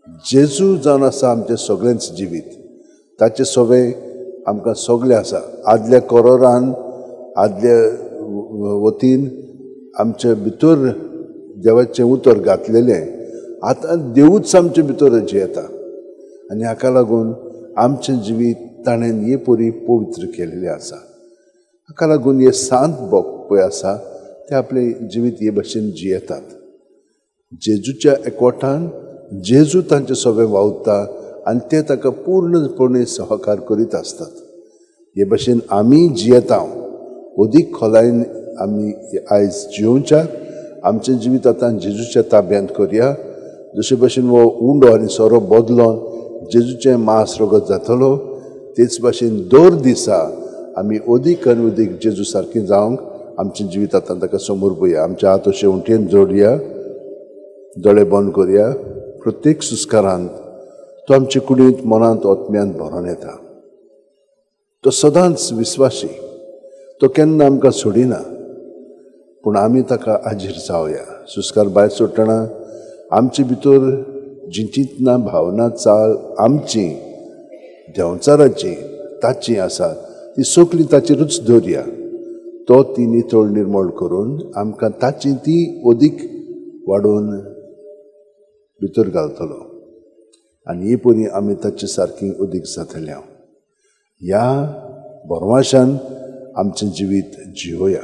जेजू जावन आसा आमचें सगळेंच जिवीत. ताचे सवय आमकां सगळे आसा. आदल्या कोरोरान आदल्या वतीन आमचे भितर देवाचें उतर घातलेलें. आतां देवूच आमचे भितर जियेता आनी हाका लागून आमचें जिवीत ताणें हे परी पवित्र केलेलें आसा. हाका लागून हे सांत भक्त पळय आसा ते आपलें जिवीत हे भशेन जियेतात. जेजूच्या एकवटान जेजू तांचे सगळे वावुरता आनी ते ताका पूर्णपणे सहकार करीत आसतात. हे भशेन आमी जियेता अदीक खोलायेन आमी आयज जिवोवच्याक आमचें जिवीत आतां जेजूच्या ताब्यांत करया. जशे भशेन हो उंडो आनी सोरो बदलोन जेजूचें मांस रगत जातलो तेच भशेन दर दिसा आमी अदीक आनी अदीक जेजू सारकीं जावंक आमचें जिवीत आतां ताका समोर पळया. आमच्या हात अशे उंटेन जोडया, दोळे बंद करया. प्रत्येक सुस्कारांत तो आमचे कुडींत मनांत ओतम्यांत भरोन येता. तो सदांच विस्वासी. तो केन्ना आमकां सोडिना. पूण आमी ताका आजीर जावया. सुस्कार भायर सोडटना आमचे भितर जी चिंतना भावना चाल आमची देंवचाराची ताची आसा ती सगळी ताचेरूच दवरया. तो ती नितळ निर्मळ करून आमकां ताची ती अदीक वाडोवन भितर घालतलो आनी हे परी आमी ताचे सारकीं अदीक जातल्या. ह्या बोरमाशान आमचें जिवीत जियोया.